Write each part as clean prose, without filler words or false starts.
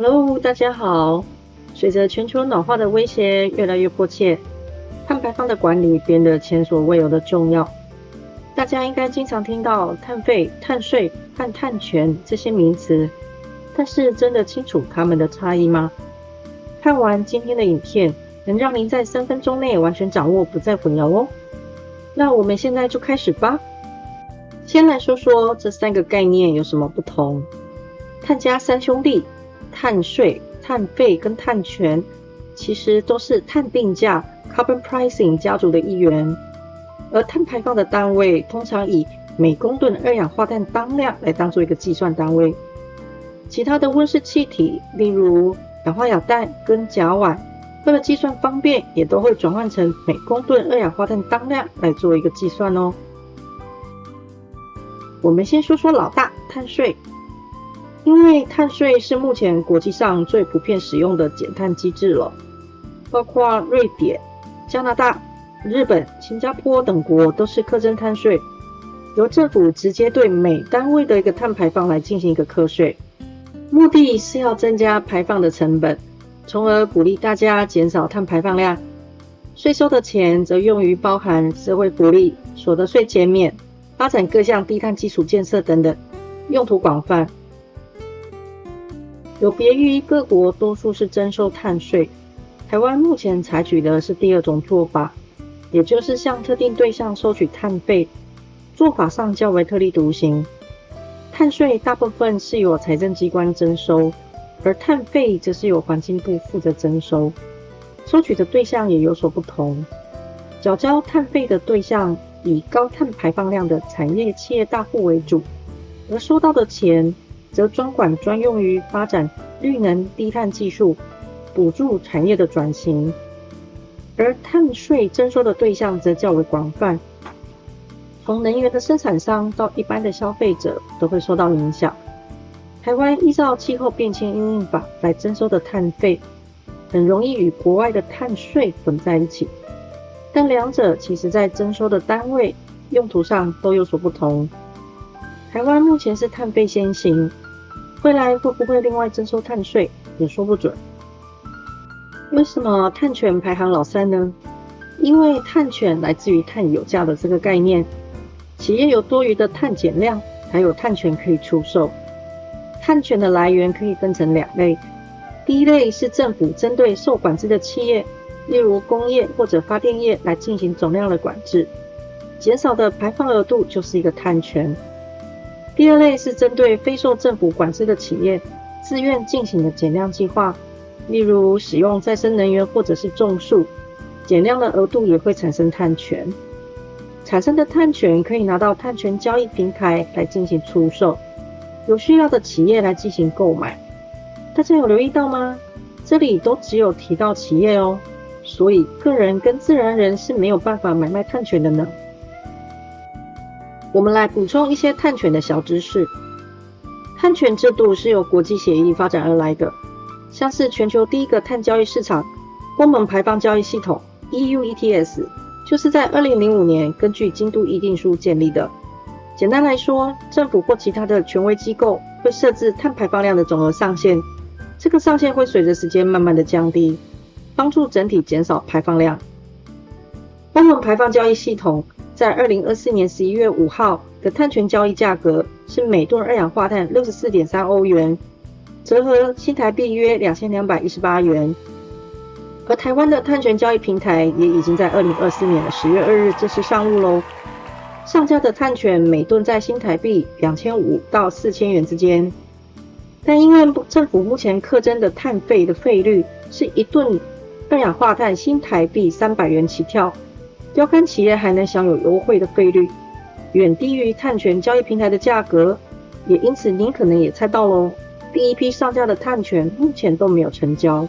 Hello，大家好。随着全球暖化的威胁越来越迫切，碳排放的管理变得前所未有的重要。大家应该经常听到碳费、碳税和碳权这些名词，但是真的清楚它们的差异吗？看完今天的影片，能让您在3分钟内完全掌握，不再混淆哦。那我们现在就开始吧。先来说说这3个概念有什么不同。碳家三兄弟，碳税、碳费跟碳权，其实都是碳定价 （carbon pricing） 家族的一员。而碳排放的单位通常以每公吨二氧化碳当量来当做一个计算单位。其他的温室气体，例如氧化亚氮跟甲烷，为了计算方便，也都会转换成每公吨二氧化碳当量来做一个计算哦。我们先说说老大，碳税。因为碳税是目前国际上最普遍使用的减碳机制了，包括瑞典、加拿大、日本、新加坡等国都是课征碳税，由政府直接对每单位的一个碳排放来进行一个课税，目的是要增加排放的成本，从而鼓励大家减少碳排放量。税收的钱则用于包含社会福利、所得税减免、发展各项低碳基础建设等等，用途广泛。有别于各国多数是征收碳税，台湾目前采取的是第二种做法，也就是向特定对象收取碳费，做法上较为特立独行。碳税大部分是由财政机关征收，而碳费则是由环境部负责征收，收取的对象也有所不同。缴交碳费的对象以高碳排放量的产业企业大户为主，而收到的钱则专管专用于发展绿能低碳技术，补助产业的转型。而碳税征收的对象则较为广泛，从能源的生产商到一般的消费者都会受到影响。台湾依照气候变迁因应法来征收的碳费，很容易与国外的碳税混在一起，但两者其实在征收的单位、用途上都有所不同。台湾目前是碳费先行，未来会不会另外征收碳税也说不准。为什么碳权排行老3呢？因为碳权来自于碳有价的这个概念，企业有多余的碳减量，还有碳权可以出售。碳权的来源可以分成2类，第一类是政府针对受管制的企业，例如工业或者发电业来进行总量的管制，减少的排放额度就是一个碳权。第二类是针对非受政府管制的企业自愿进行的减量计划，例如使用再生能源或者是种树，减量的额度也会产生碳权。产生的碳权可以拿到碳权交易平台来进行出售，有需要的企业来进行购买。大家有留意到吗？这里都只有提到企业哦，所以个人跟自然人是没有办法买卖碳权的呢。我们来补充一些碳权的小知识。碳权制度是由国际协议发展而来的，像是全球第一个碳交易市场欧盟排放交易系统 EU ETS 就是在2005年根据京都议定书建立的。简单来说，政府或其他的权威机构会设置碳排放量的总额上限，这个上限会随着时间慢慢的降低，帮助整体减少排放量。欧盟排放交易系统在2024年11月5号的碳权交易价格是每吨二氧化碳 64.3 欧元，折合新台币约2218元。而台湾的碳权交易平台也已经在2024年的10月2日正式上路咯，上架的碳权每吨在新台币2500到4000元之间。但因为政府目前课征的碳费的费率是1吨二氧化碳新台币300元起跳，标杆企业还能享有优惠的费率，远低于碳权交易平台的价格，也因此您可能也猜到咯，第一批上架的碳权目前都没有成交。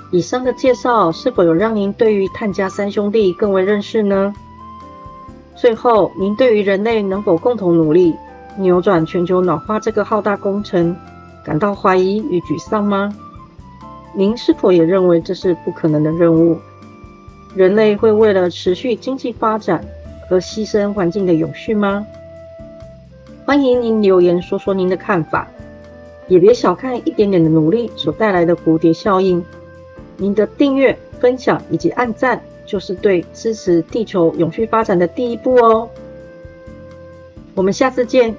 以上的介绍是否有让您对于碳家三兄弟更为认识呢？最后，您对于人类能否共同努力扭转全球暖化这个浩大工程感到怀疑与沮丧吗？您是否也认为这是不可能的任务？人类会为了持续经济发展而牺牲环境的永续吗？欢迎您留言说说您的看法。也别小看一点点的努力所带来的蝴蝶效应。您的订阅、分享以及按赞，就是对支持地球永续发展的第一步哦。我们下次见。